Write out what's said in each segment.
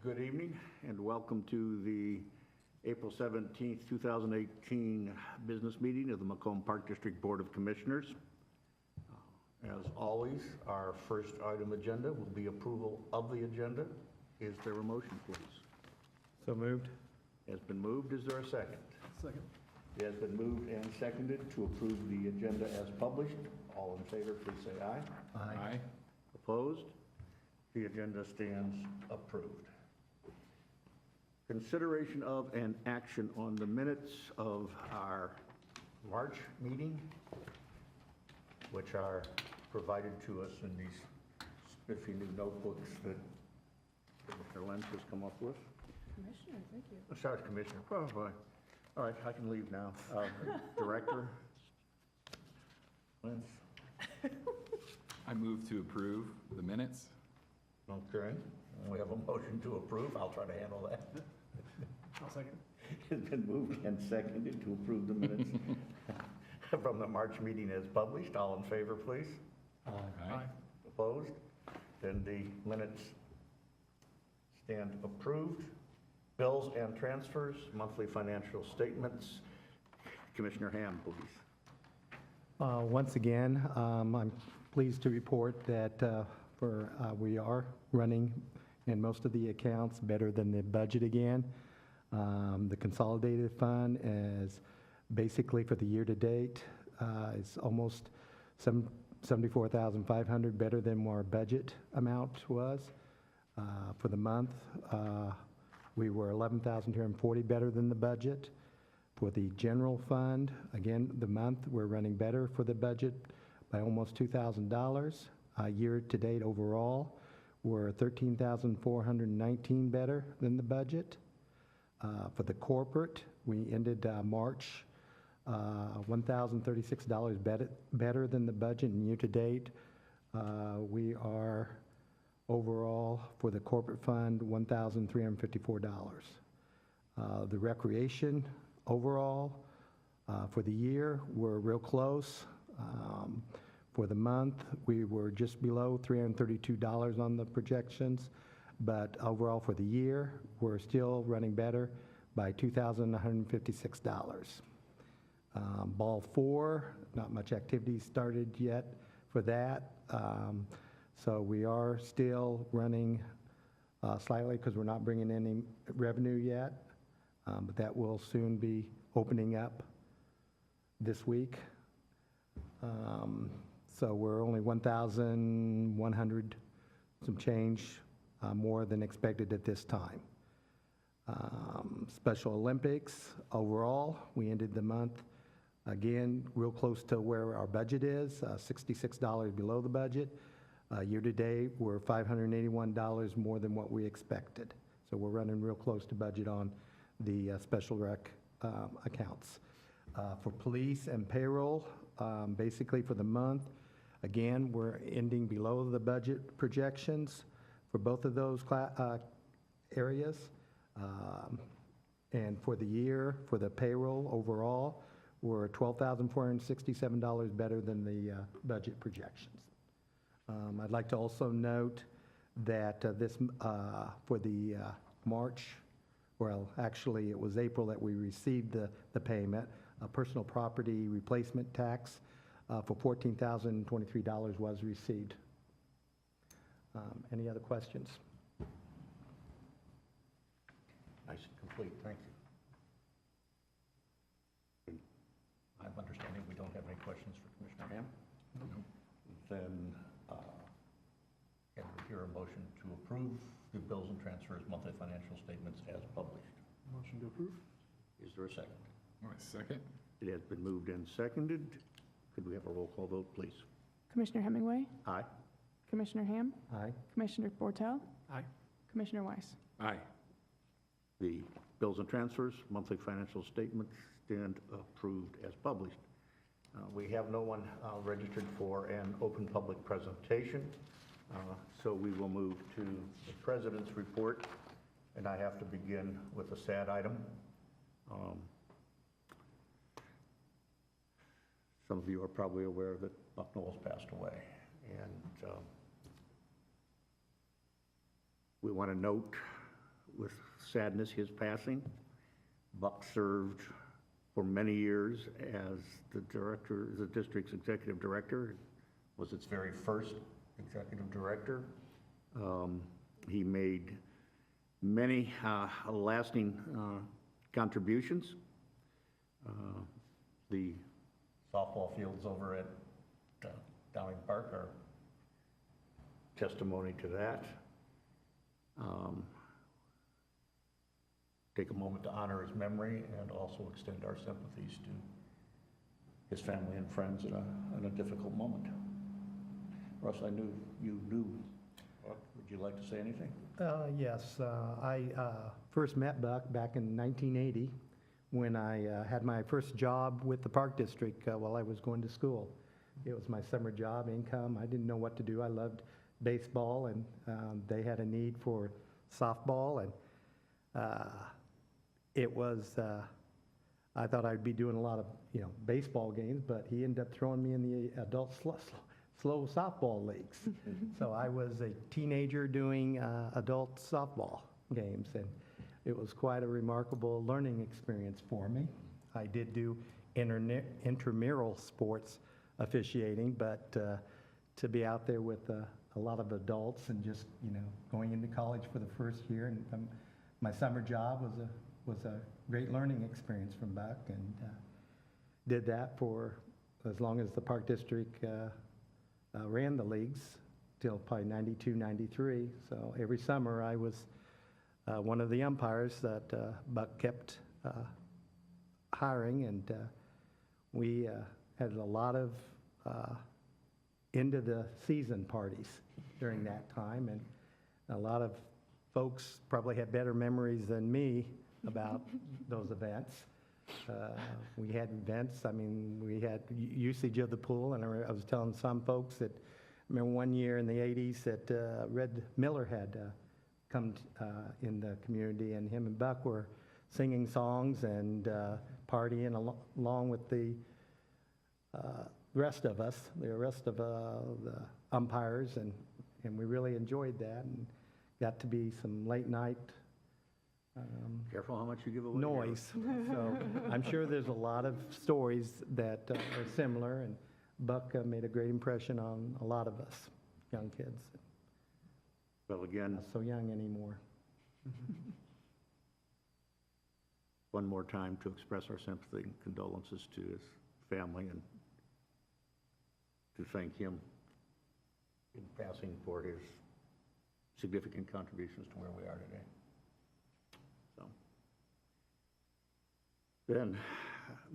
Good evening and welcome to the April 17th, 2018 business meeting of the Macomb Park District Board of Commissioners. As always, our first item agenda will be approval of the agenda. Is there a motion, please? So moved. Has been moved. Is there a second? Second. It has been moved and seconded to approve the agenda as published. All in favor, please say aye. Aye. Opposed? The agenda stands approved. Consideration of and action on the minutes of our March meeting, which are provided to us in these spiffy new notebooks that Mr. Lentz has come up with. Commissioner, thank you. Sorry, Commissioner. Oh, boy. All right, I can leave now. Director Lentz. I move to approve the minutes. Okay. We have a motion to approve. I'll try to handle that. I'll second. It's been moved and seconded to approve the minutes from the March meeting as published. All in favor, please? Aye. Opposed? Then the minutes stand approved. Bills and transfers, monthly financial statements. Commissioner Ham, please. Once again, I'm pleased to report that we are running in most of the accounts better than the budget again. The consolidated fund is basically for the year to date is almost $74,500 better than our budget amount was. For the month, we were $11,240 better than the budget. For the general fund, again, the month, we're running better for the budget by almost $2,000. Year to date overall, we're $13,419 better than the budget. For the corporate, we ended March $1,036 better than the budget, and year to date, we are overall for the corporate fund $1,354. The recreation overall for the year, we're real close. For the month, we were just below $332 on the projections, but overall for the year, we're still running better by $2,156. Ball 4, not much activity started yet for that, so we are still running slightly because we're not bringing any revenue yet, but that will soon be opening up this week. So we're only 1,100 some change more than expected at this time. Special Olympics, overall, we ended the month, again, real close to where our budget is, $66 below the budget. Year to date, we're $581 more than what we expected. So we're running real close to budget on the special rec accounts. For police and payroll, basically for the month, again, we're ending below the budget projections for both of those areas. And for the year, for the payroll overall, we're $12,467 better than the budget projections. I'd like to also note that this for the March, well, actually it was April that we received the payment, personal property replacement tax for $14,023 was received. Any other questions? Nice and complete, thank you. I'm understanding we don't have any questions for Commissioner Ham. Then can we hear a motion to approve the bills and transfers monthly financial statements as published? Motion to approve. Is there a second? All right, second. It has been moved and seconded. Could we have a roll call vote, please? Commissioner Hemingway, Aye. Commissioner Ham, Aye. Commissioner Bortel, Aye. Commissioner Weiss. Aye. The bills and transfers, monthly financial statements stand approved as published. We have no one registered for an open public presentation, so we will move to the President's report, and I have to begin with a sad item. Some of you are probably aware that Buck Knowles passed away, and we want to note with sadness his passing. Buck served for many years as the director, the district's executive director, was its very first executive director. He made many lasting contributions. The softball fields over at Downing Park are testimony to that. Take a moment to honor his memory and also extend our sympathies to his family and friends in a difficult moment. Russ, I knew you knew. Would you like to say anything? Yes, I first met Buck back in 1980 when I had my first job with the Park District while I was going to school. It was my summer job, income. I didn't know what to do. I loved baseball, and they had a need for softball, and it was, I thought I'd be doing a lot of, baseball games, but he ended up throwing me in the adult slow softball leagues. So I was a teenager doing adult softball games, and it was quite a remarkable learning experience for me. I did do intramural sports officiating, but to be out there with a lot of adults and just, going into college for the first year, and my summer job was a great learning experience from Buck, and did that for as long as the Park District ran the leagues, till probably 92, 93. So every summer I was one of the umpires that Buck kept hiring, and we had a lot of end of the season parties during that time, and a lot of folks probably have better memories than me about those events. We had events, we had usage of the pool, and I was telling some folks that, I remember one year in the 80s that Red Miller had come in the community, and him and Buck were singing songs and partying along with the rest of us, the rest of the umpires, and we really enjoyed that, and got to be some late night Careful how much you give away. noise. So I'm sure there's a lot of stories that are similar, and Buck made a great impression on a lot of us young kids. Well, again, Not so young anymore. one more time to express our sympathy and condolences to his family, and to thank him in passing for his significant contributions to where we are today. So, then,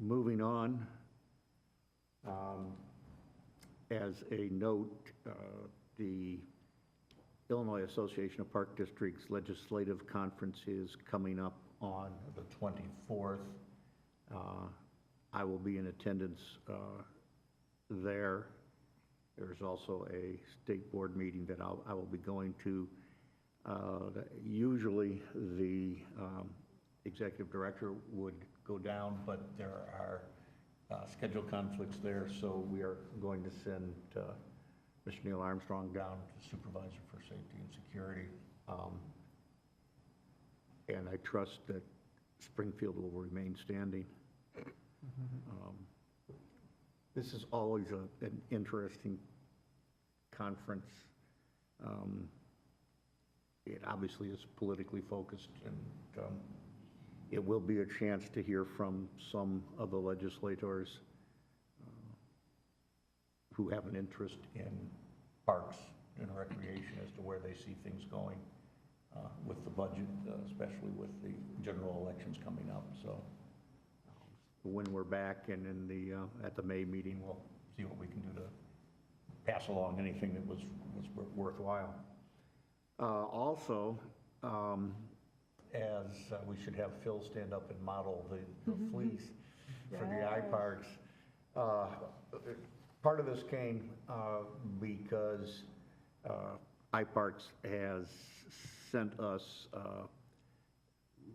moving on, as a note, the Illinois Association of Park Districts Legislative Conference is coming up on the 24th. I will be in attendance there. There's also a state board meeting that I will be going to. Usually the executive director would go down, but there are schedule conflicts there, so we are going to send Mr. Neil Armstrong down, the supervisor for safety and security. And I trust that Springfield will remain standing. This is always an interesting conference. It obviously is politically focused, and it will be a chance to hear from some of the legislators who have an interest in parks and recreation as to where they see things going with the budget, especially with the general elections coming up. So when we're back and in the at the May meeting, we'll see what we can do to pass along anything that was worthwhile. Also, as we should have Phil stand up and model the fleece for the iParks. Part of this came because iParks has sent us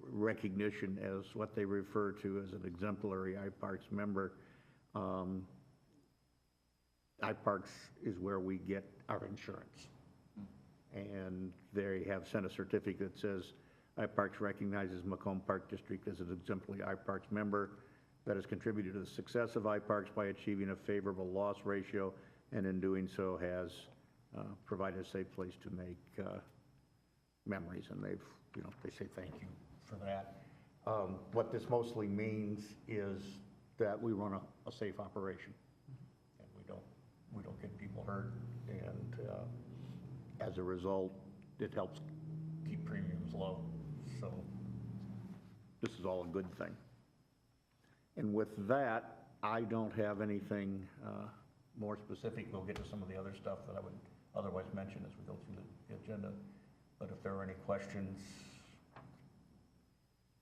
recognition as what they refer to as an exemplary iParks member. iParks is where we get our insurance. And they have sent a certificate that says iParks recognizes Macomb Park District as an exemplary iParks member that has contributed to the success of iParks by achieving a favorable loss ratio, and in doing so has provided a safe place to make memories, and they say thank you for that. What this mostly means is that we run a safe operation, and we don't get people hurt, and as a result, it helps keep premiums low. So this is all a good thing. And with that, I don't have anything more specific. We'll get to some of the other stuff that I would otherwise mention as we go through the agenda. But if there are any questions,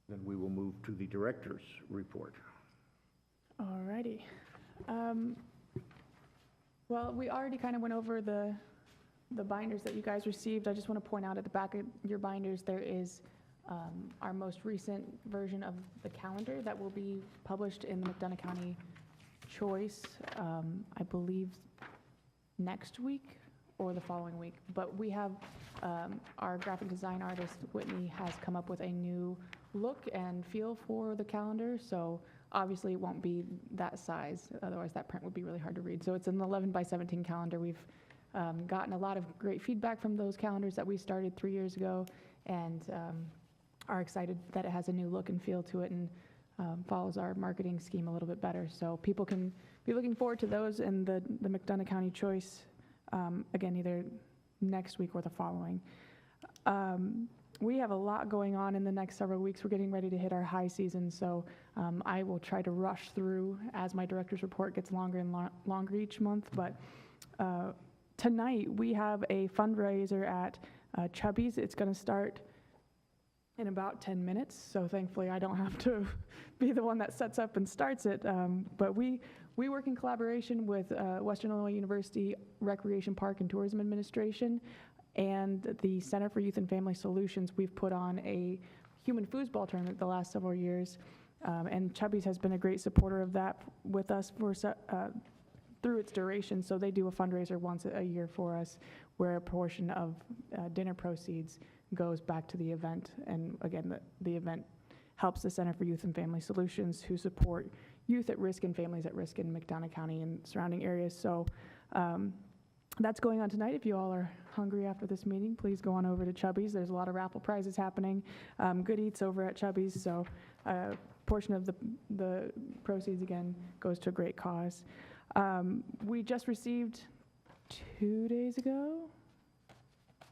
then we will move to the director's report. All righty. Well, we already kind of went over the binders that you guys received. I just want to point out at the back of your binders, there is our most recent version of the calendar that will be published in the McDonough County Choice, I believe next week or the following week. But we have, our graphic design artist, Whitney, has come up with a new look and feel for the calendar. So obviously it won't be that size, otherwise that print would be really hard to read. So it's an 11 by 17 calendar. We've gotten a lot of great feedback from those calendars that we started 3 years ago, and are excited that it has a new look and feel to it, and follows our marketing scheme a little bit better. So people can be looking forward to those in the McDonough County Choice, again, either next week or the following. We have a lot going on in the next several weeks. We're getting ready to hit our high season, so I will try to rush through as my director's report gets longer and longer each month. But tonight we have a fundraiser at Chubby's. It's going to start in about 10 minutes, so thankfully I don't have to be the one that sets up and starts it. But we work in collaboration with Western Illinois University Recreation Park and Tourism Administration and the Center for Youth and Family Solutions. We've put on a human foosball tournament the last several years, and Chubby's has been a great supporter of that with us for through its duration. So they do a fundraiser once a year for us, where a portion of dinner proceeds goes back to the event. And again, the event helps the Center for Youth and Family Solutions, who support youth at risk and families at risk in McDonough County and surrounding areas. So that's going on tonight. If you all are hungry after this meeting, please go on over to Chubby's. There's a lot of raffle prizes happening. Good eats over at Chubby's. So a portion of the proceeds, again, goes to a great cause. We just received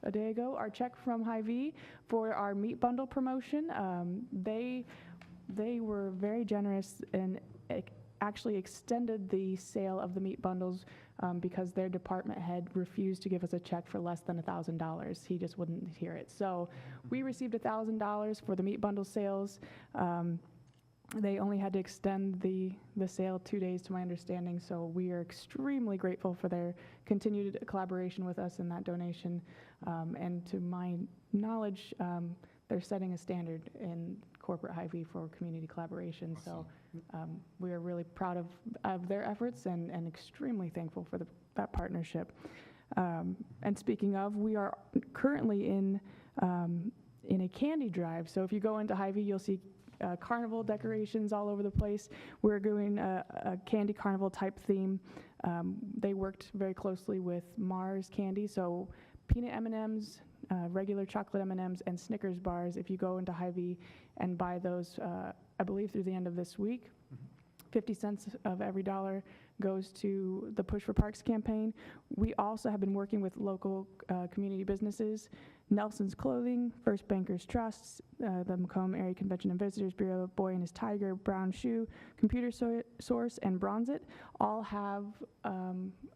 a day ago, our check from Hy-Vee for our meat bundle promotion. They were very generous and actually extended the sale of the meat bundles because their department head refused to give us a check for less than $1,000. He just wouldn't hear it. So we received $1,000 for the meat bundle sales. They only had to extend the sale 2 days, to my understanding, so we are extremely grateful for their continued collaboration with us in that donation. And to my knowledge, they're setting a standard in corporate Hy-Vee for community collaboration. So we are really proud of their efforts and extremely thankful for that partnership. And speaking of, we are currently in a candy drive. So if you go into Hy-Vee, you'll see carnival decorations all over the place. We're doing a candy carnival type theme. They worked very closely with Mars Candy, so peanut M&Ms, regular chocolate M&Ms, and Snickers bars. If you go into Hy-Vee and buy those, I believe through the end of this week, 50 cents of every dollar goes to the Push for Parks campaign. We also have been working with local community businesses, Nelson's Clothing, First Bankers Trusts, the Macomb Area Convention and Visitors Bureau, Boy and His Tiger, Brown Shoe, Computer Source, and Bronzit all have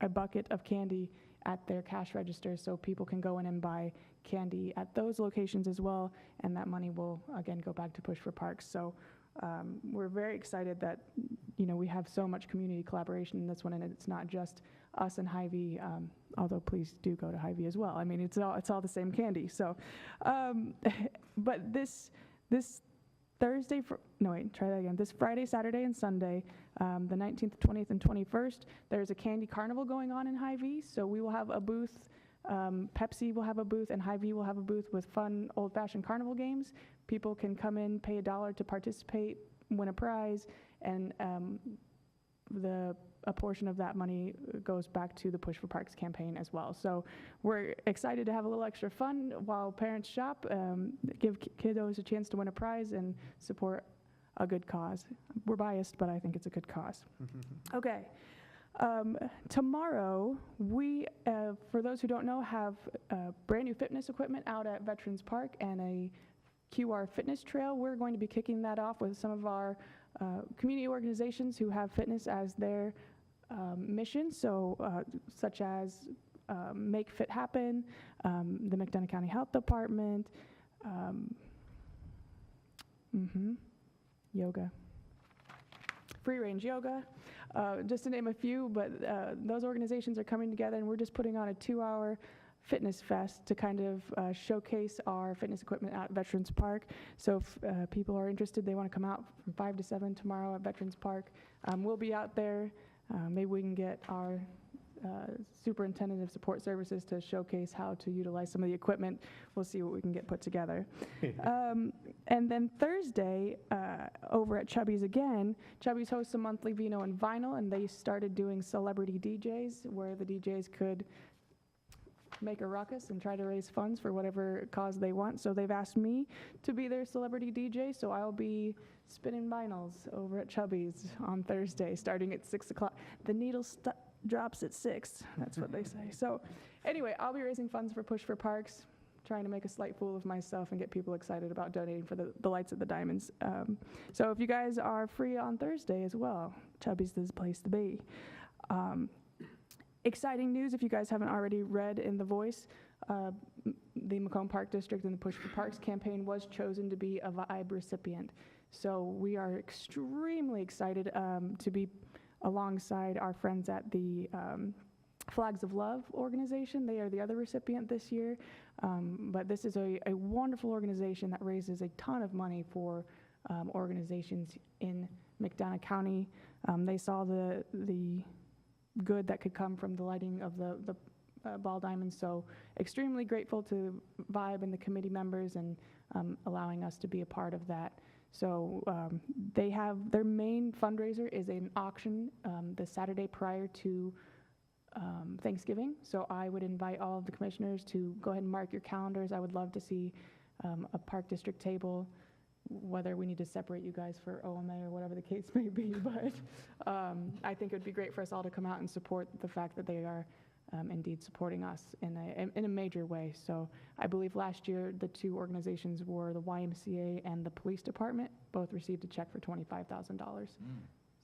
a bucket of candy at their cash register, so people can go in and buy candy at those locations as well, and that money will again go back to Push for Parks. So we're very excited that we have so much community collaboration in this one, and it's not just us and Hy-Vee, although please do go to Hy-Vee as well. I mean, it's all the same candy. So, but this Thursday, this Friday, Saturday, and Sunday, the 19th, 20th, and 21st, there's a candy carnival going on in Hy-Vee. So we will have a booth Pepsi will have a booth and Hy-Vee will have a booth with fun old-fashioned carnival games. People can come in, pay $1 to participate, win a prize, and a portion of that money goes back to the Push for Parks campaign as well. So we're excited to have a little extra fun while parents shop, give kiddos a chance to win a prize and support a good cause. We're biased, but I think it's a good cause. Okay. Tomorrow, we, for those who don't know, have brand new fitness equipment out at Veterans Park and a QR fitness trail. We're going to be kicking that off with some of our community organizations who have fitness as their mission, so such as Make Fit Happen, the McDonough County Health Department, yoga, free range yoga, just to name a few, but those organizations are coming together and we're just putting on a 2-hour fitness fest to kind of showcase our fitness equipment at Veterans Park. So if people are interested, they want to come out from 5 to 7 tomorrow at Veterans Park. We'll be out there. Maybe we can get our superintendent of support services to showcase how to utilize some of the equipment. We'll see what we can get put together. And then Thursday, over at Chubby's again, Chubby's hosts a monthly Vino and Vinyl, and they started doing celebrity DJs, where the DJs could make a ruckus and try to raise funds for whatever cause they want. So they've asked me to be their celebrity DJ, so I'll be spinning vinyls over at Chubby's on Thursday, starting at 6 o'clock. The needle drops at 6, that's what they say. So anyway, I'll be raising funds for Push for Parks, trying to make a slight fool of myself and get people excited about donating for the Lights at the Diamonds. So if you guys are free on Thursday as well, Chubby's is the place to be. Exciting news, if you guys haven't already read in The Voice, the Macomb Park District and the Push for Parks campaign was chosen to be a VIBE recipient. So we are extremely excited to be alongside our friends at the Flags of Love organization. They are the other recipient this year, but this is a wonderful organization that raises a ton of money for organizations in McDonough County. They saw the good that could come from the lighting of the ball diamonds, so extremely grateful to VIBE and the committee members and allowing us to be a part of that. So they have, their main fundraiser is an auction the Saturday prior to Thanksgiving. So I would invite all of the commissioners to go ahead and mark your calendars. I would love to see a Park District table, whether we need to separate you guys for OMA or whatever the case may be. But I think it would be great for us all to come out and support the fact that they are indeed supporting us in a major way. So I believe last year the two organizations were the YMCA and the police department. Both received a check for $25,000.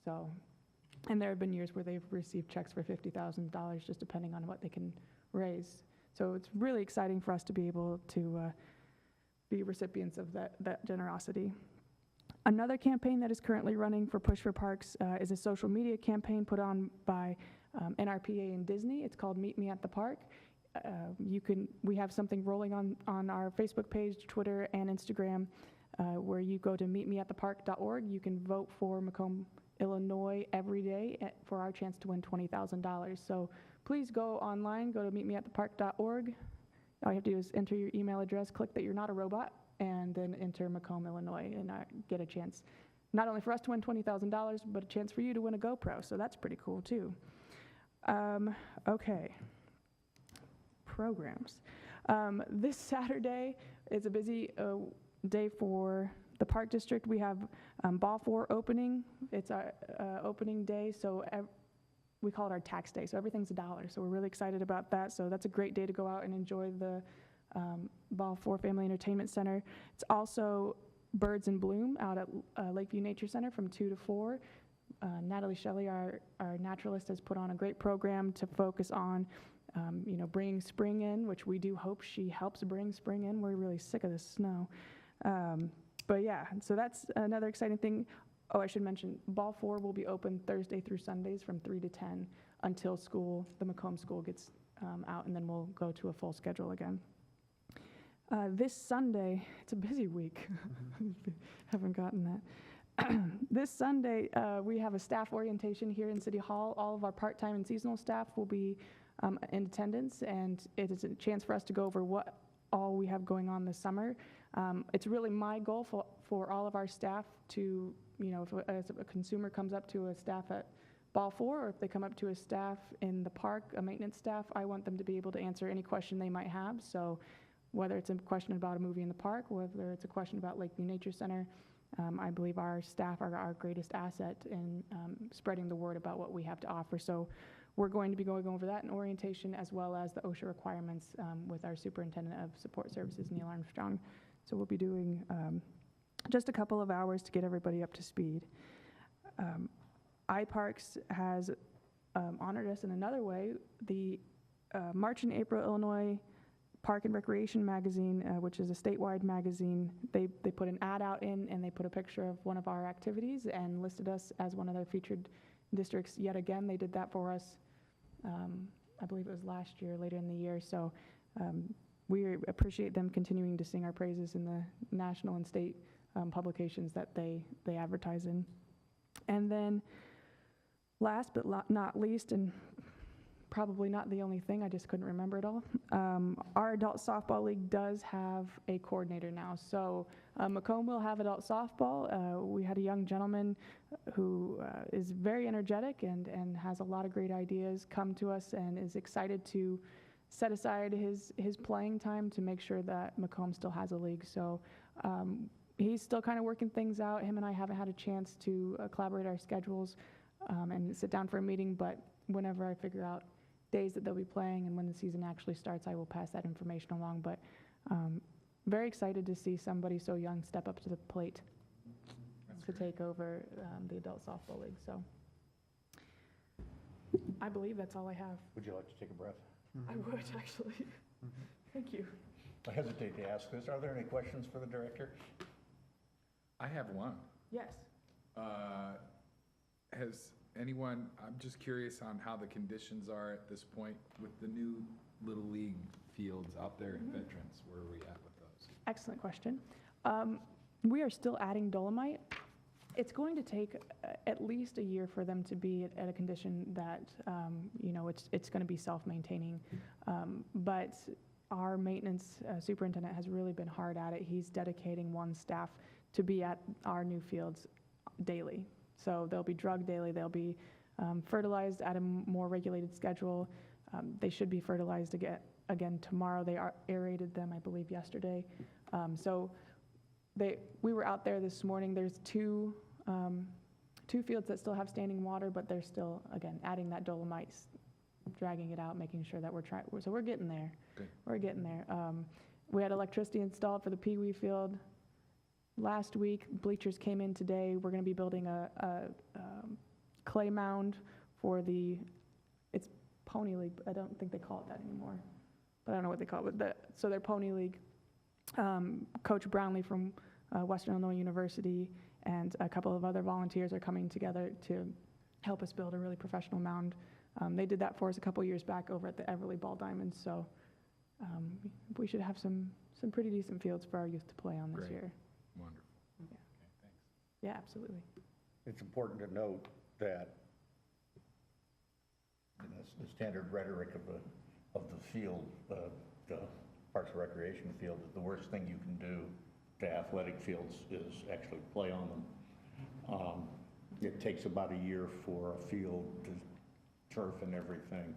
So, and there have been years where they've received checks for $50,000, just depending on what they can raise. So it's really exciting for us to be able to be recipients of that generosity. Another campaign that is currently running for Push for Parks is a social media campaign put on by NRPA and Disney. It's called Meet Me at the Park. We have something rolling on our Facebook page, Twitter, and Instagram, where you go to meetmeatthepark.org. You can vote for Macomb, Illinois every day for our chance to win $20,000. So please go online, go to meetmeatthepark.org. All you have to do is enter your email address, click that you're not a robot, and then enter Macomb, Illinois, and get a chance, not only for us to win $20,000, but a chance for you to win a GoPro. So that's pretty cool too. Okay, programs. This Saturday is a busy day for the Park District. We have Ball 4 opening. It's our opening day, so we call it our tax day, so everything's $1. So we're really excited about that. So that's a great day to go out and enjoy the Ball 4 Family Entertainment Center. It's also Birds in Bloom out at Lakeview Nature Center from 2 to 4. Natalie Shelley, our naturalist, has put on a great program to focus on, bringing spring in, which we do hope she helps bring spring in. We're really sick of the snow. But yeah, so that's another exciting thing. Oh, I should mention, Ball 4 will be open Thursday through Sundays from 3 to 10 until the Macomb school gets out, and then we'll go to a full schedule again. This Sunday, it's a busy week. Haven't gotten that. This Sunday, we have a staff orientation here in City Hall. All of our part-time and seasonal staff will be in attendance, and it is a chance for us to go over what all we have going on this summer. It's really my goal for all of our staff to, as a consumer comes up to a staff at Ball 4, or if they come up to a staff in the park, a maintenance staff, I want them to be able to answer any question they might have. So whether it's a question about a movie in the park, whether it's a question about Lakeview Nature Center, I believe our staff are our greatest asset in spreading the word about what we have to offer. So we're going to be going over that in orientation, as well as the OSHA requirements with our Superintendent of Support Services, Neil Armstrong. So we'll be doing just a couple of hours to get everybody up to speed. iParks has honored us in another way. The March and April Illinois Park and Recreation magazine, which is a statewide magazine, they put an ad out in, and they put a picture of one of our activities and listed us as one of their featured districts. Yet again, they did that for us, I believe it was last year, later in the year. So we appreciate them continuing to sing our praises in the national and state publications that they advertise in. And then last but not least, and probably not the only thing, I just couldn't remember it all, our adult softball league does have a coordinator now. So Macomb will have adult softball. We had a young gentleman who is very energetic and has a lot of great ideas come to us and is excited to set aside his playing time to make sure that Macomb still has a league. So he's still kind of working things out. Him and I haven't had a chance to collaborate our schedules and sit down for a meeting, but whenever I figure out days that they'll be playing and when the season actually starts, I will pass that information along. But very excited to see somebody so young step up to the plate to take over the adult softball league. So I believe that's all I have. Would you like to take a breath? I would, actually. Thank you. I hesitate to ask this. Are there any questions for the director? I have one. Yes. Has anyone, I'm just curious on how the conditions are at this point with the new Little League fields out there at Veterans. Where are we at with those? Excellent question. We are still adding dolomite. It's going to take at least a year for them to be at a condition that, it's going to be self-maintaining. But our maintenance superintendent has really been hard at it. He's dedicating one staff to be at our new fields daily. So they'll be drugged daily. They'll be fertilized at a more regulated schedule. They should be fertilized again tomorrow. They aerated them, I believe, yesterday. We were out there this morning. There's two fields that still have standing water, but they're still, again, adding that dolomite, dragging it out, making sure that so we're getting there. Good. We're getting there. We had electricity installed for the Pee Wee field last week. Bleachers came in today. We're going to be building a clay mound for it's Pony League. I don't think they call it that anymore, but I don't know what they call it. So they're Pony League. Coach Brownlee from Western Illinois University and a couple of other volunteers are coming together to help us build a really professional mound. They did that for us a couple years back over at the Everly Ball Diamonds. So we should have some pretty decent fields for our youth to play on this Great. year. Wonderful. Yeah. Okay, thanks. Yeah, absolutely. It's important to note that the standard rhetoric of the field, the Parks and Recreation field, is the worst thing you can do to athletic fields is actually play on them. It takes about a year for a field to turf and everything,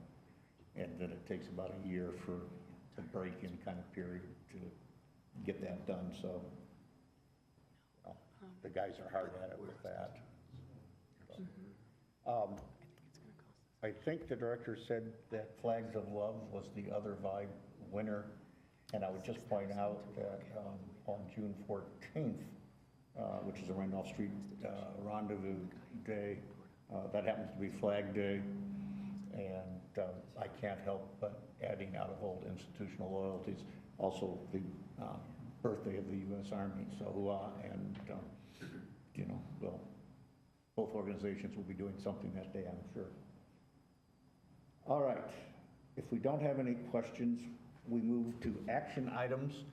and then it takes about a year for the break-in kind of period to get that done. So the guys are hard at it with that. I think the director said that Flags of Love was the other Vibe winner, and I would just point out that on June 14th, which is a Randolph Street Rendezvous Day, that happens to be Flag Day, and I can't help but adding out of old institutional loyalties, also the birthday of the U.S. Army, so and well, both organizations will be doing something that day, I'm sure. All right, if we don't have any questions, we move to action items.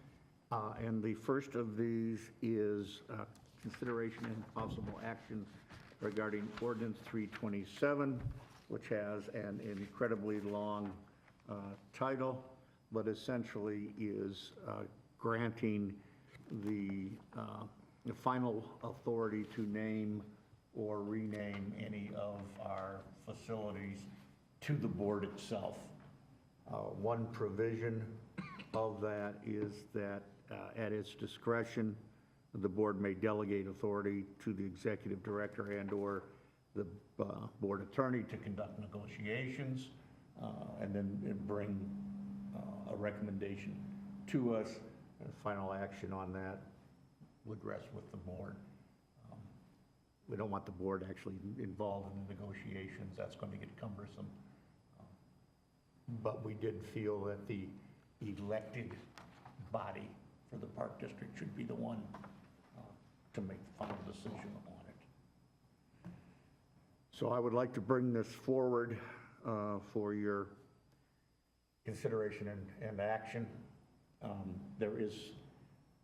And the first of these is consideration and possible action regarding Ordinance 327, which has an incredibly long title, but essentially is granting the final authority to name or rename any of our facilities to the board itself. One provision of that is that at its discretion, the board may delegate authority to the executive director and/or the board attorney to conduct negotiations, and then bring a recommendation to us. And final action on that would rest with the board. We don't want the board actually involved in the negotiations. That's going to get cumbersome. But we did feel that the elected body for the Park District should be the one to make the final decision on it. So I would like to bring this forward for your consideration and action. There is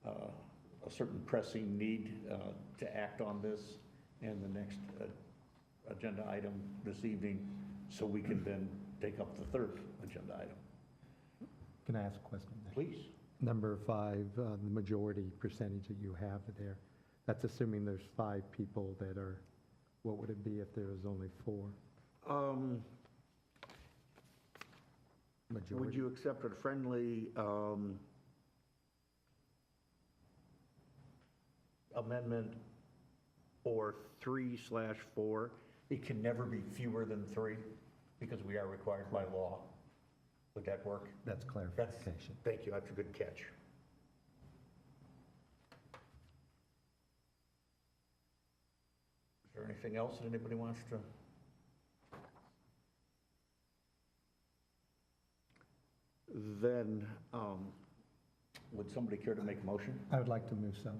a certain pressing need to act on this in the next agenda item this evening, so we can then take up the third agenda item. Can I ask a question? Please. Number 5, the majority percentage that you have there, that's assuming there's 5 people that are, what would it be if there was only 4? Would Majority? you accept a friendly amendment or 3/4? It can never be fewer than 3 because we are required by law. Would that work? That's clarification. Thank you, that's a good catch. Is there anything else that anybody wants to? Then, would somebody care to make a motion? I would like to move so.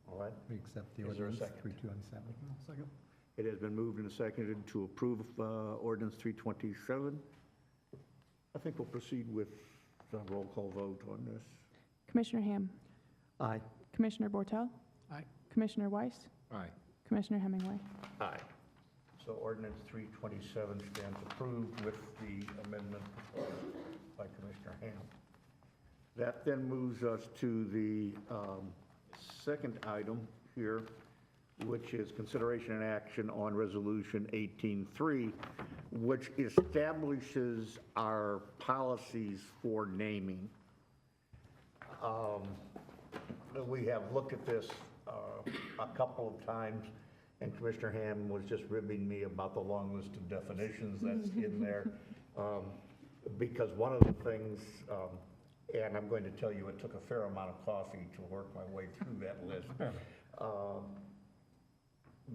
All right. We accept the Is there a ordinance second? 327. Second. It has been moved and seconded to approve ordinance 327. I think we'll proceed with the roll call vote on this. Commissioner Ham, Aye. Commissioner Bortel, Aye. Commissioner Weiss, Aye. Commissioner Hemingway. Aye. So ordinance 327 stands approved with the amendment proposed by Commissioner Ham. That then moves us to the second item here, which is consideration and action on Resolution 18-3, which establishes our policies for naming. We have looked at this a couple of times, and Commissioner Ham was just ribbing me about the long list of definitions that's in there. Because one of the things, and I'm going to tell you, it took a fair amount of coffee to work my way through that list.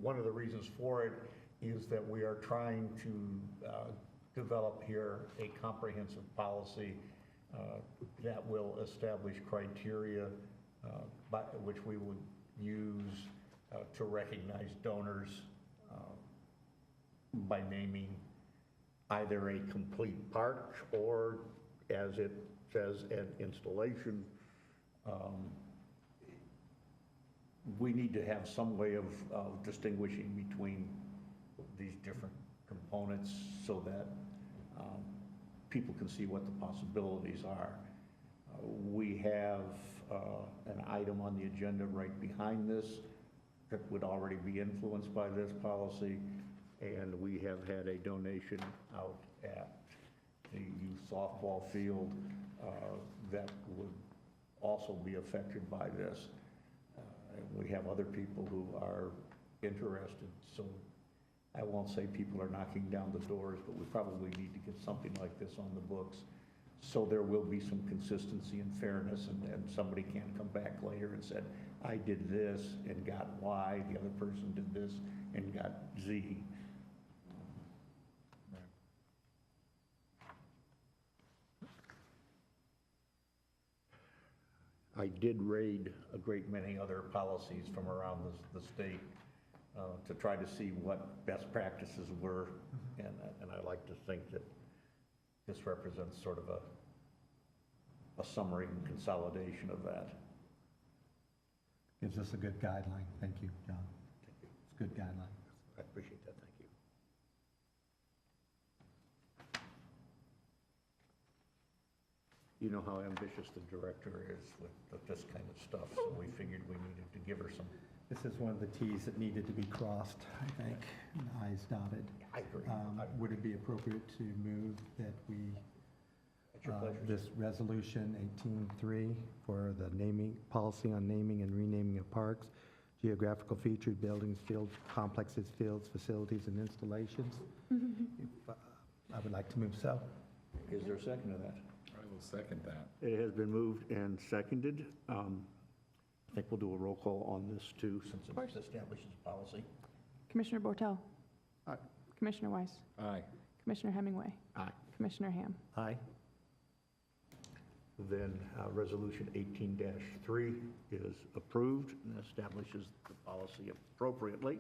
One of the reasons for it is that we are trying to develop here a comprehensive policy that will establish criteria by which we would use to recognize donors by naming either a complete park or, as it says, an installation. We need to have some way of distinguishing between these different components so that people can see what the possibilities are. We have an item on the agenda right behind this that would already be influenced by this policy, and we have had a donation out at the youth softball field that would also be affected by this. And we have other people who are interested, so I won't say people are knocking down the doors, but we probably need to get something like this on the books, so there will be some consistency and fairness, and somebody can't come back later and said, I did this and got Y, the other person did this and got Z. I did raid a great many other policies from around the state to try to see what best practices were, and I like to think that this represents sort of a summary and consolidation of that. Gives us a good guideline. Thank you, John. It's a good guideline. I appreciate that, thank you. You know how ambitious the director is with this kind of stuff, so we figured we needed to give her some. This is one of the Ts that needed to be crossed, I think, and Is dotted. I agree. Would it be appropriate to move that we, At your pleasure. this resolution 18-3 for the naming, policy on naming and renaming of parks, geographical features, buildings, fields, complexes, fields, facilities, and installations? If, I would like to move so. Is there a second to that? I will second that. It has been moved and seconded. I think we'll do a roll call on this too, since course. it establishes policy. Commissioner Bortel? Aye. Commissioner Weiss? Aye. Commissioner Hemingway? Aye. Commissioner Ham? Aye. Then Resolution 18-3 is approved and establishes the policy appropriately.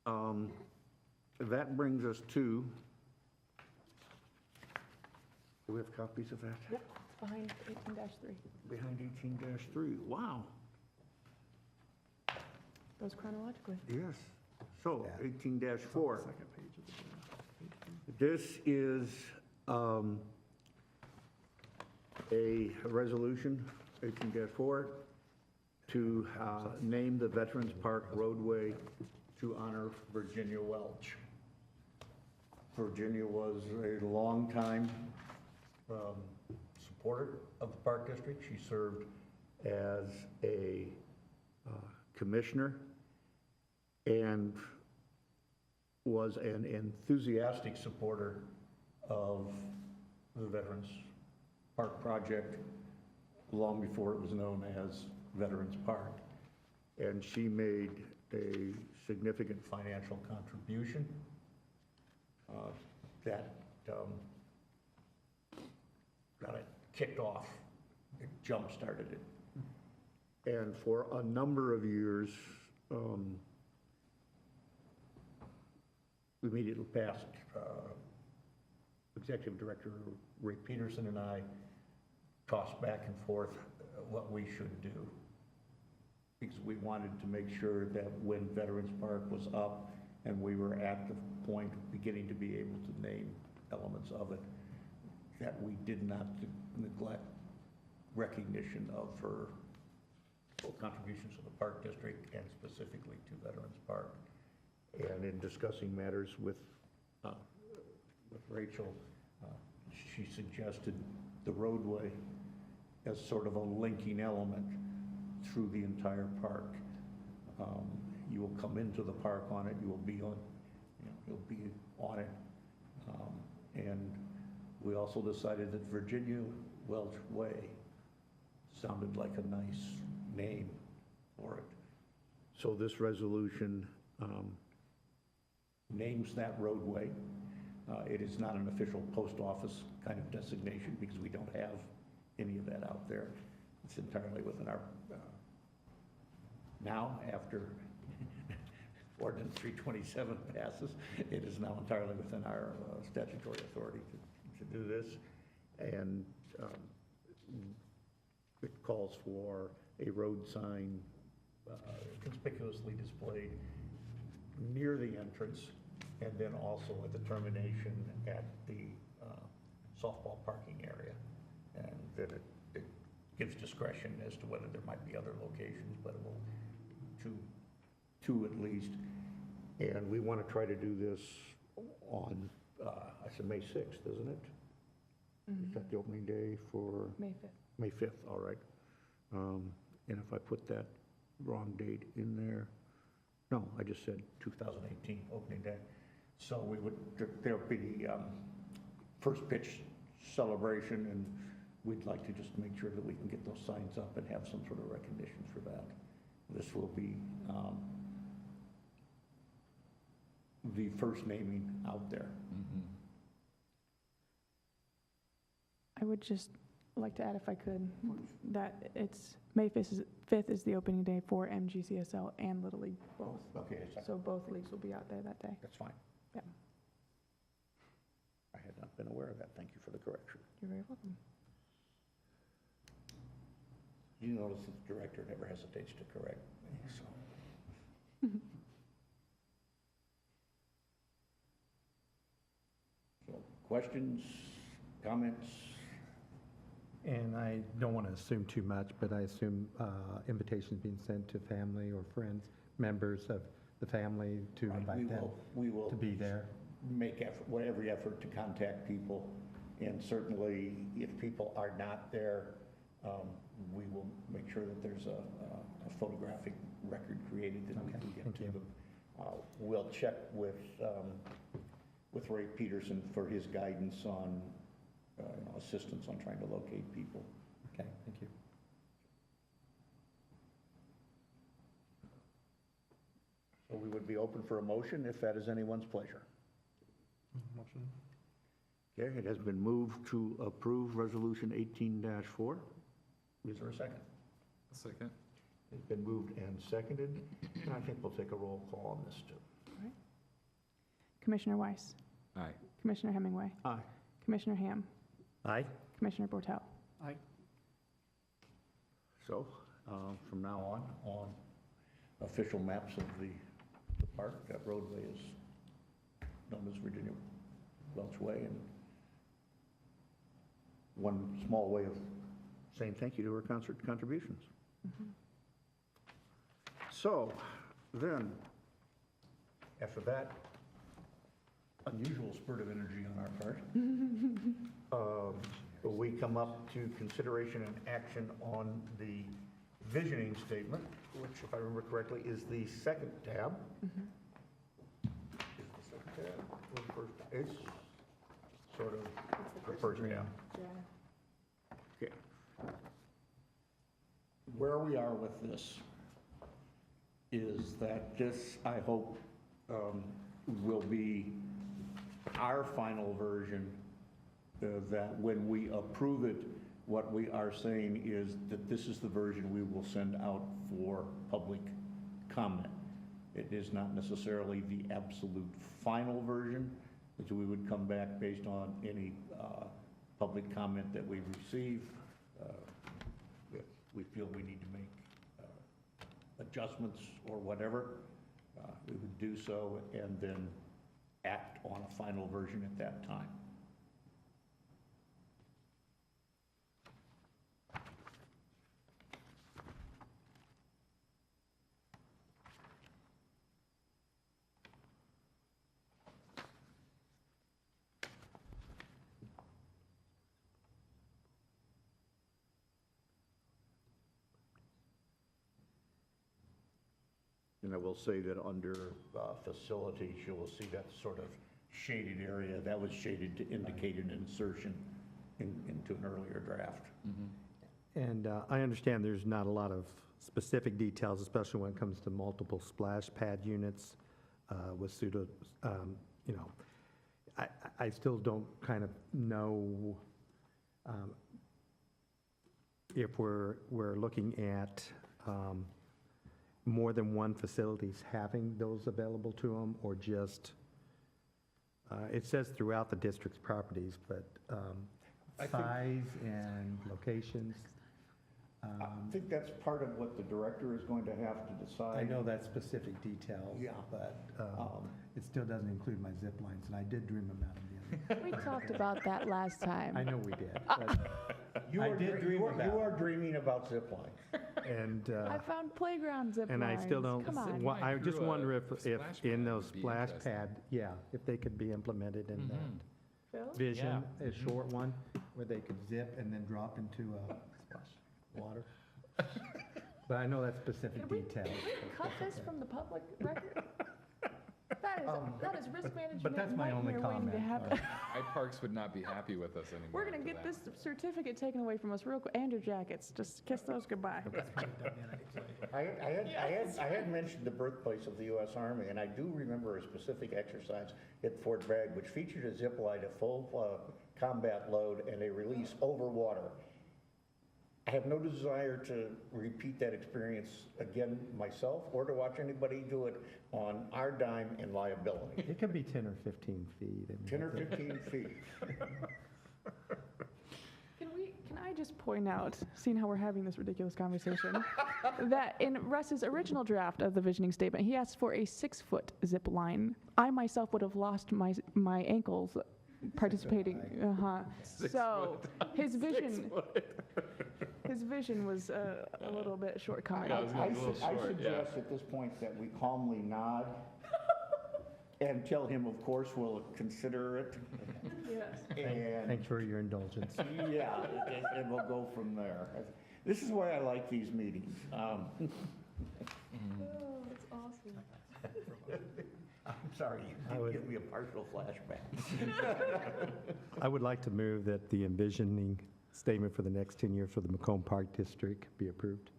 That brings us to, do we have copies of that? Yep, it's behind 18-3. Behind 18-3, wow, Goes chronologically. yes. So, Yeah. 18-4. Second page of the This is a resolution, 18-4, to name the Veterans Park roadway to honor Virginia Welch. Virginia was a longtime supporter of the Park District. She served as a commissioner and was an enthusiastic supporter of the Veterans Park project long before it was known as Veterans Park. And she made a significant financial contribution that got it kicked off. It jump-started it. And for a number of years, immediately past, Executive Director Ray Peterson and I tossed back and forth what we should do. Because we wanted to make sure that when Veterans Park was up and we were at the point of beginning to be able to name elements of it, that we did not neglect recognition of her contributions to the Park District and specifically to Veterans Park. And in discussing matters with Rachel, she suggested the roadway as sort of a linking element through the entire park. You will come into the park on it, you will be on, you'll be on it. And we also decided that Virginia Welch Way sounded like a nice name for it. So this resolution names that roadway. It is not an official post office kind of designation because we don't have any of that out there. It's entirely within our, now after Ordinance 327 passes, it is now entirely within our statutory authority to do this. And it calls for a road sign conspicuously displayed near the entrance, and then also a determination at the softball parking area. And then it gives discretion as to whether there might be other locations, but it will, two at least. And we want to try to do this on, I said May 6th, isn't it? Is that the opening day for? May 5th. May 5th, all right. And if I put that wrong date in there, no, I just said 2018 opening day. So we would, there'll be first pitch celebration, and we'd like to just make sure that we can get those signs up and have some sort of recognition for that. This will be the first naming out there. I would just like to add, if I could, that it's, May 5th is the opening day for MGCSL and Little League both. Okay, So both leagues will be out there that day. that's fine. Yep. I had not been aware of that. Thank you for the correction. You're very welcome. You notice that the director never hesitates to correct me, so. So, questions, comments? And I don't want to assume too much, but I assume invitations being sent to family or friends, members of the family to invite them We will to be there. make every effort to contact people, and certainly if people are not there, we will make sure that there's a photographic record created that we Okay, can get thank to you. them. We'll check with Ray Peterson for his guidance on, assistance on trying to locate people. Okay, thank you. So we would be open for a motion if that is anyone's pleasure. Motion. Okay, it has been moved to approve Resolution 18-4. Is there a second? A second. It's been moved and seconded, and I think we'll take a roll call on this, too. Commissioner Weiss, Aye. Commissioner Hemingway, Aye. Commissioner Ham, Aye. Commissioner Bortel. So, from now on official maps of the park, that roadway is known as Virginia Welch Way, and one small way of saying thank you to her contributions. So, then, after that unusual spurt of energy on our part, we come up to consideration and action on the visioning statement, which, if I remember correctly, is the second tab. Is the second tab or the first? It's sort of the first tab. Okay. Where we are with this is that this, I hope, will be our final version, that when we approve it, what we are saying is that this is the version we will send out for public comment. It is not necessarily the absolute final version, that we would come back based on any public comment that we receive. If we feel we need to make adjustments or whatever, we would do so and then act on a final version at that time. And I will say that under facilities, you will see that sort of shaded area. That was shaded to indicate an insertion into an earlier draft. And I understand there's not a lot of specific details, especially when it comes to multiple splash pad units with pseudo, you know. I still don't kind of know if we're looking at more than one facilities having those available to them, or just, it says throughout the district's properties, but I think- size and locations. I think that's part of what the director is going to have to decide. I know that specific details, Yeah. but it still doesn't include my zip lines, and I did dream about them the other day. We talked about that last time. I know we did, but, You I are did dre- dream you are- about You it. are dreaming about zip lines. and, I found playground zip and I lines. still don't, Come on. I just Through a wonder if splash in pad those would be splash interesting. pad, yeah, if they could be implemented in that Phil? vision, a short one, where they could zip and then drop into water. But I know that's specific Can we details. cut this from the public record? That is risk management But that's my only nightmare waiting to comment. happen. iParks would not be happy with us anymore. We're gonna after get that. this certificate taken away from us real quick, and your jackets, just kiss those goodbye. I had mentioned the birthplace of the U.S. Army, and I do remember a specific exercise at Fort Bragg, which featured a zip line, a full combat load, and a release over water. I have no desire to repeat that experience again myself, or to watch anybody do it on our dime and liability. It could be 10 or 15 feet. I mean, 10 or 15 feet. Can I just point out, seeing how we're having this ridiculous conversation, that in Russ's original draft of the visioning statement, he asked for a 6-foot zip line. I myself would have lost my ankles participating, So, his vision was a little bit shortcoming. Yeah, I was gonna- a little I short, suggest at this point that we calmly nod and tell him, of course, we'll consider it. Yes. And, Thanks for your indulgence. yeah, and we'll go from there. This is why I like these meetings. Oh, that's awesome. I'm sorry, I you would- give me a partial flashback. I would like to move that the envisioning statement for the next 10 years for the Macomb Park District be approved.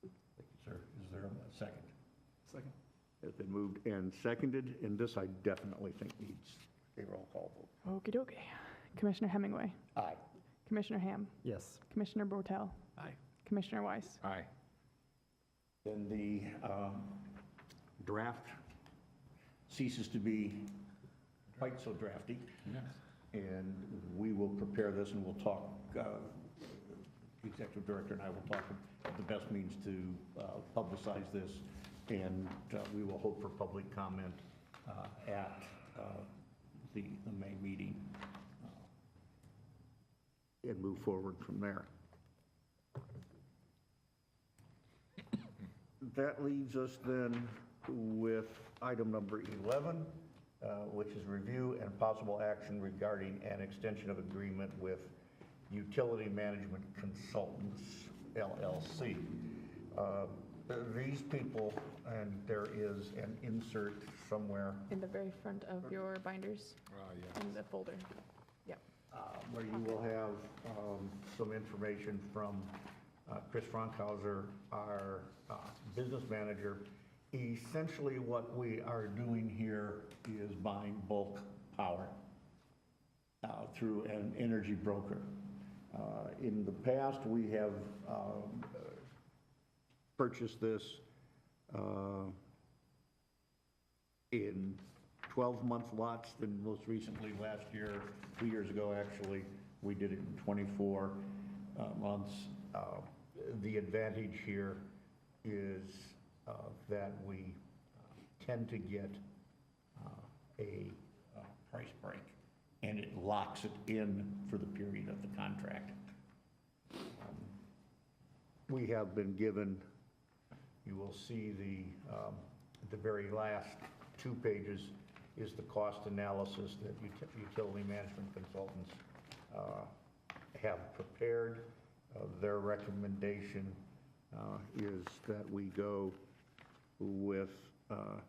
Thank you, sir. Is there a second? Second. Has been moved and seconded, and this I definitely think needs a roll call vote. Okey dokey. Commissioner Hemingway, Aye. Commissioner Ham, Yes. Commissioner Bortel, Aye. Commissioner Weiss. Aye. Then the draft ceases to be quite so drafty, Yes. and we will prepare this, and we'll talk, the executive director and I will talk of the best means to publicize this, and we will hope for public comment at the May meeting and move forward from there. That leaves us then with item number 11, which is review and possible action regarding an extension of agreement with Utility Management Consultants, LLC. These people, and there is an insert somewhere In the very front of your binders, Oh, yeah. in the folder. where you will have some information from Chris Frankhauser, our business manager. Essentially, what we are doing here is buying bulk power through an energy broker. In the past, we have purchased this in 12-month lots, then most recently last year, 2 years ago, actually, we did it in 24 months. The advantage here is that we tend to get a price break, and it locks it in for the period of the contract. We have been given, you will see the very last 2 pages is the cost analysis that utility management consultants have prepared. Their recommendation is that we go with I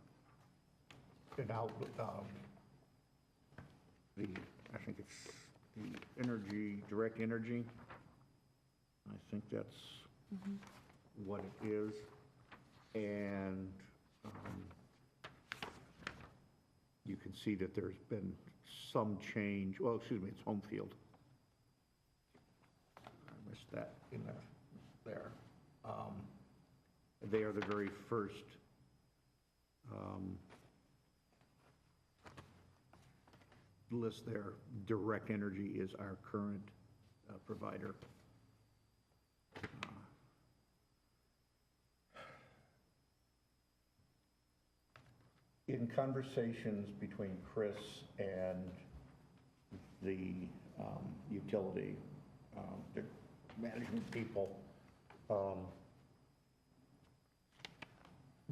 think it's the energy, direct energy. I think that's what it is. And you can see that there's been some change. Well, excuse me, it's Homefield. I missed that in there. They are the very first list there. Direct Energy is our current provider. In conversations between Chris and the utility, the management people,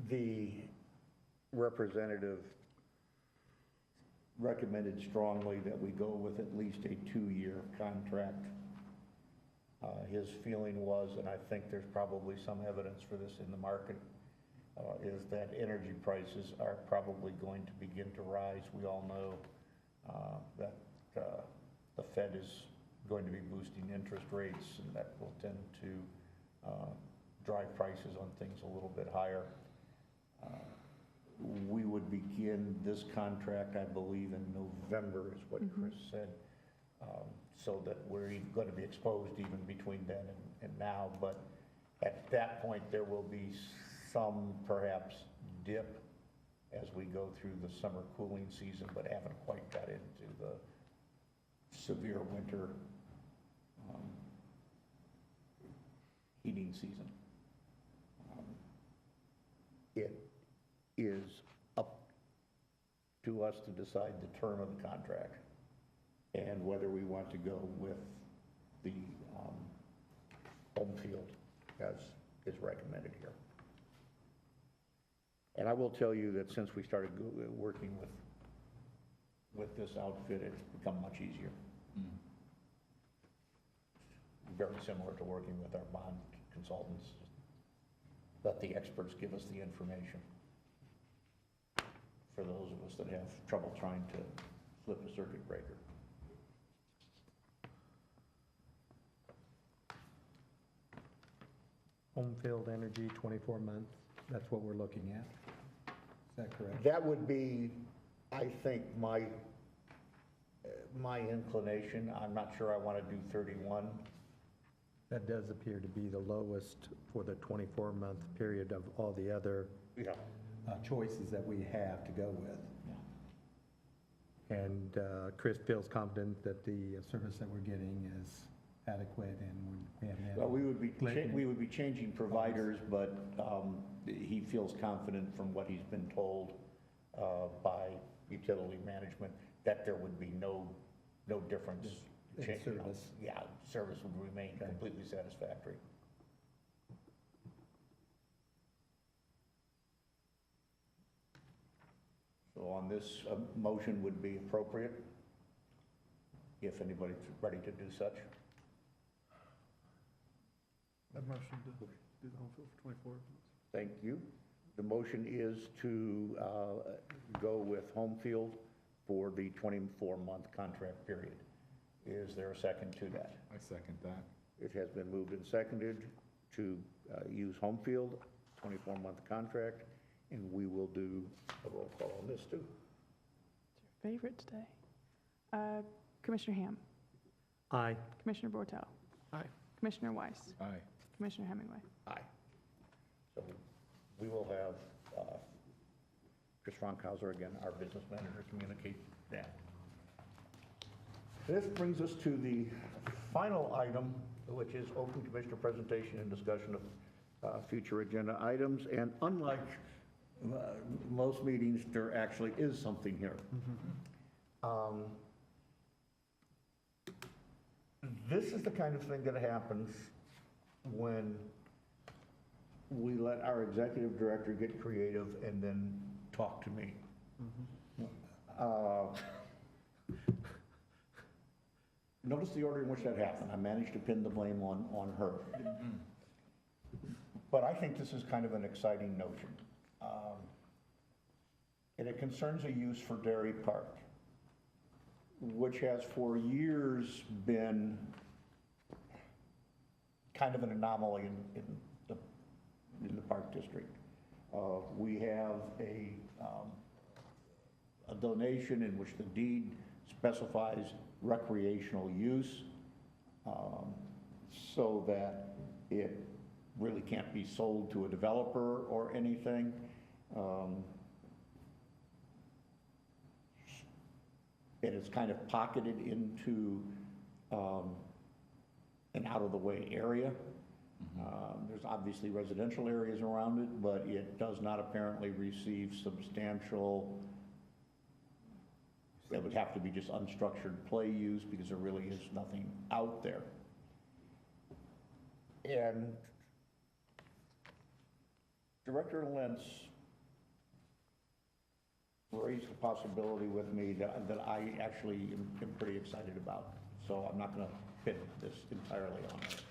the representative recommended strongly that we go with at least a 2-year contract. His feeling was, and I think there's probably some evidence for this in the market, is that energy prices are probably going to begin to rise. We all know that the Fed is going to be boosting interest rates, and that will tend to drive prices on things a little bit higher. We would begin this contract, I believe, in November is what Chris said, so that we're going to be exposed even between then and now. But at that point, there will be some perhaps dip as we go through the summer cooling season, but haven't quite got into the severe winter heating season. It is up to us to decide the term of the contract. and whether we want to go with the home field as is recommended here. And I will tell you that since we started working with this outfit, it's become much easier. Very similar to working with our bond consultants. Let the experts give us the information. For those of us that have trouble trying to flip a circuit breaker. Home field energy, 24 months, that's what we're looking at. Is that correct? That would be, I think, my inclination. I'm not sure I want to do 31. That does appear to be the lowest for the 24-month period of all the other Yeah. choices that we have to go with. And Chris feels confident that the service that we're getting is adequate, and we haven't had... Well, we would be Glad- changing providers, but he feels confident from what he's been told by utility management that there would be no difference. In You know, service. Yeah, service would remain Okay. completely satisfactory. So on this, a motion would be appropriate, if anybody's ready to do such. That motion to do the home field for 24 months. Thank you. The motion is to go with home field for the 24-month contract period. Is there a second to that? I second that. It has been moved and seconded to use home field, 24-month contract, and we will do a roll call on this too. It's your favorite today. Commissioner Ham, Aye. Commissioner Bortel. Aye. Commissioner Weiss, Aye. Commissioner Hemingway. Aye. So we will have Chris Ronkhauser, again, our business manager, communicate that. This brings us to the final item, which is open commissioner presentation and discussion of future agenda items. And unlike most meetings, there actually is something here. This is the kind of thing that happens when we let our executive director get creative and then talk to me. Notice the order in which that happened. I managed to pin the blame on her. But I think this is kind of an exciting notion. And it concerns a use for Dairy Park, which has for years been kind of an anomaly in the Park District. We have a donation in which the deed specifies recreational use, so that it really can't be sold to a developer or anything. And it's kind of pocketed into an out-of-the-way area. There's obviously residential areas around it, but it does not apparently receive substantial, that would have to be just unstructured play use, because there really is nothing out there. And Director Lentz raised a possibility with me that I actually am pretty excited about. So I'm not going to pin this entirely on it.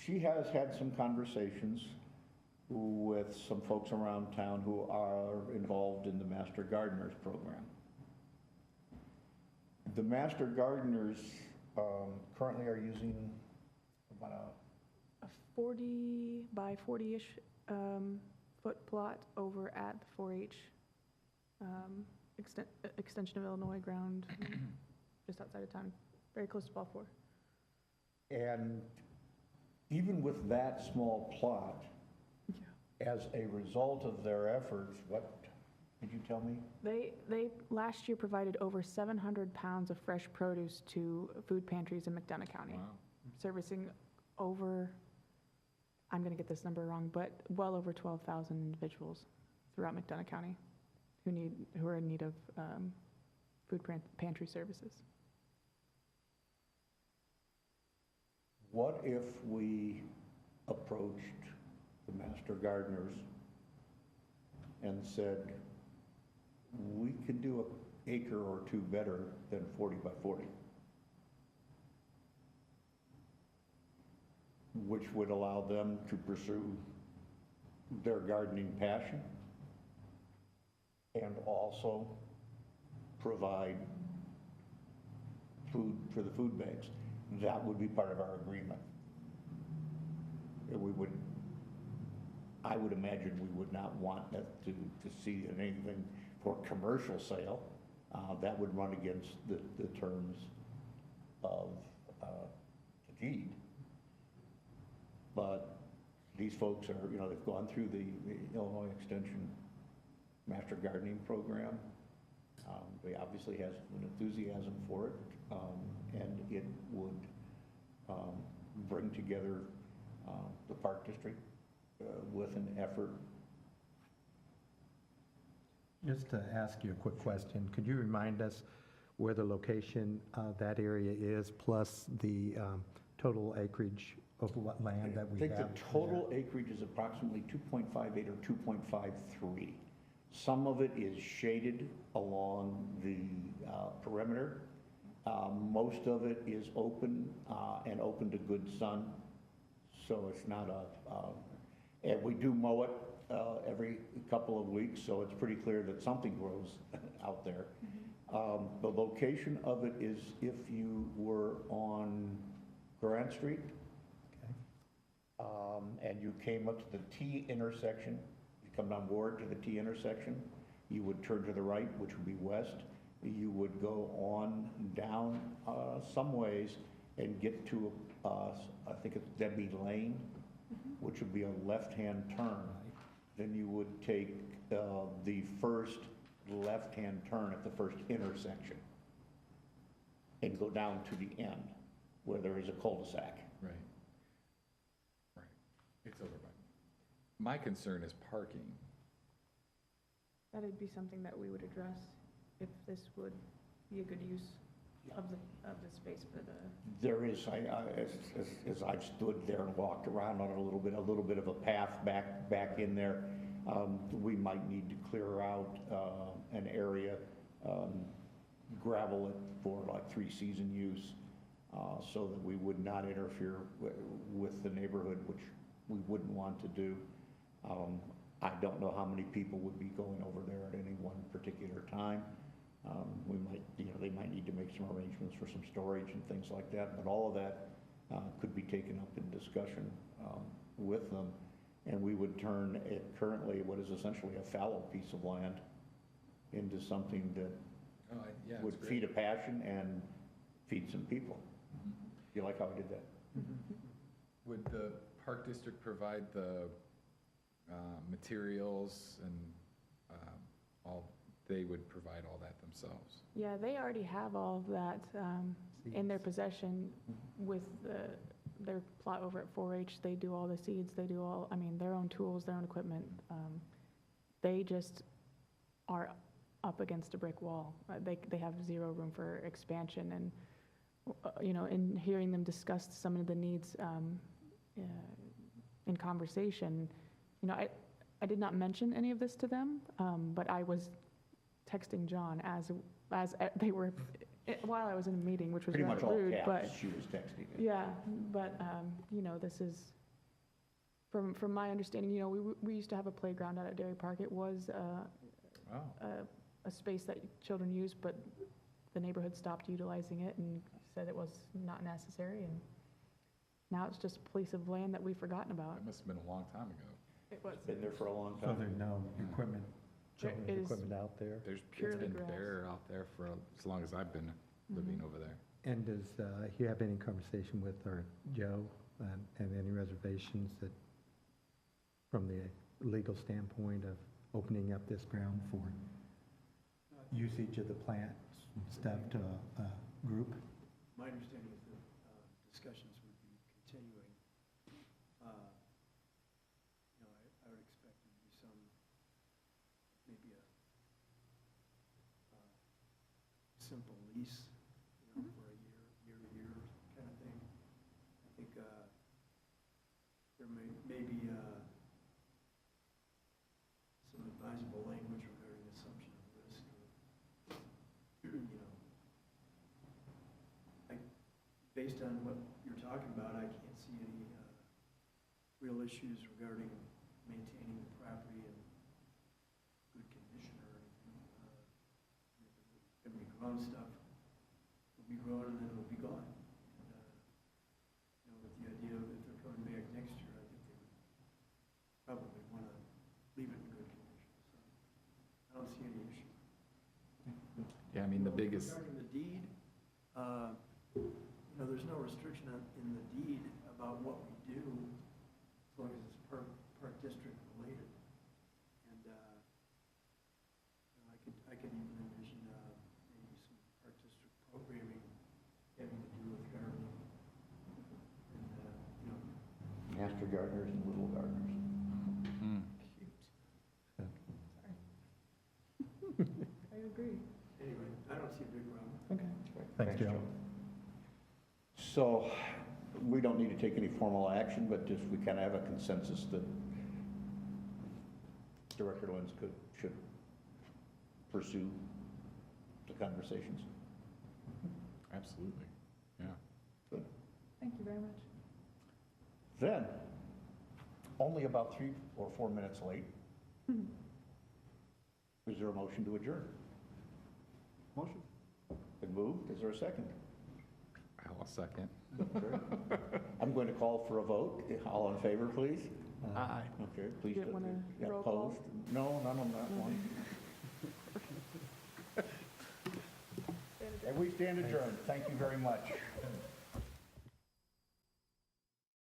She has had some conversations with some folks around town who are involved in the Master Gardeners program. The Master Gardeners currently are using about A 40 by 40-ish foot plot over at the 4-H Extension of Illinois ground, just outside of town, very close to Ball 4. And even with that small plot, as a result of their efforts, what did you tell me? They last year provided over 700 pounds of fresh produce to food pantries in McDonough County, Wow. servicing over, I'm going to get this number wrong, but well over 12,000 individuals throughout McDonough County. who are in need of pantry services. What if we approached the master gardeners and said, we could do an acre or two better than 40 by 40? Which would allow them to pursue their gardening passion and also provide food for the food banks. That would be part of our agreement. I would imagine we would not want that to see anything for commercial sale. That would run against the terms of the deed. But these folks are, they've gone through the Illinois Extension Master Gardening Program. They obviously has an enthusiasm for it, and it would bring together the Park District with an effort. Just to ask you a quick question, could you remind us where the location of that area is, plus the total acreage of what land that we have? I think the total acreage is approximately 2.58 or 2.53. Some of it is shaded along the perimeter. Most of it is open and open to good sun. So it's not and we do mow it every couple of weeks, so it's pretty clear that something grows out there. The location of it is if you were on Grant Street, and you came up to the T intersection, you come on board to the T intersection, you would turn to the right, which would be west. You would go on down some ways and get to, I think it's Debbie Lane, which would be a left-hand turn. Then you would take the first left-hand turn at the first intersection and go down to the end where there is a cul-de-sac. Right. Right. It's over by. My concern is parking. That'd be something that we would address if this would be a good use of the space for the. There is, as I've stood there and walked around on it a little bit of a path back in there, we might need to clear out an area, gravel it for like 3-season use, so that we would not interfere with the neighborhood, which we wouldn't want to do. I don't know how many people would be going over there at any one particular time. We might, they might need to make some arrangements for some storage and things like that, but all of that could be taken up in discussion with them. And we would turn currently what is essentially a fallow piece of land into something that Yeah, would it's feed great. a passion and feed some people. You like how I did that? Would the Park District provide the materials and they would provide all that themselves? Yeah, they already have all of that in their possession with their plot over at 4-H. They do all the seeds, they do all, their own tools, their own equipment. They just are up against a brick wall. They have zero room for expansion, and, in hearing them discuss some of the needs in conversation, I did not mention any of this to them, but I was texting John as they were, while I was in a meeting, which was Pretty much all rude, but. caps, she was texting it. Yeah, but, this is, from my understanding, we used to have a playground out at Dairy Park. It was a space that children used, but the neighborhood stopped utilizing it and said it was not necessary, and now it's just a piece of land that we've forgotten about. That must have been a long time ago. It was. Been there for a long So time. there's no equipment, It children's is equipment out there? It's Purely been grass. bare out there for as long as I've been living over there. And does you have any conversation with Joe and any reservations that, from the legal standpoint of opening up this ground for usage of the plants and stuff to a group? My understanding is that discussions would be continuing. I would expect there'd be some, maybe a simple lease, you know, for a year to year kind of thing. I think there may be some advisable language regarding assumption of risk, or, you know. Based on what you're talking about, I can't see any real issues regarding maintaining the property in good condition or anything. If it's gonna be grown stuff, will be grown and then it'll be gone. And, you know, with the idea of if they're coming back next year, I think they would probably want to leave it in good condition. So I don't see any issue. Yeah, I mean, the biggest, Regarding the deed, you know, there's no restriction in the deed about what we do, as long as it's park district related. And, you know, I could even envision, maybe some park district programming having to do with gardening. And, you know, Master gardeners and little gardeners. I agree. anyway, I don't see a big problem. Okay. Thanks, Joe. So, we don't need to take any formal action, but just, we kind of have a consensus that Director Lenz should pursue the conversations. absolutely, yeah. Thank you very much. Then, only about 3 or 4 minutes late, is there a motion to adjourn? Motion? Been moved, is there a second? I'll second. I'm going to call for a vote. All in favor, please? Aye. Okay, please. You didn't wanna Yeah, roll call? opposed? No, none on that one. And we stand adjourned. Thank you very much.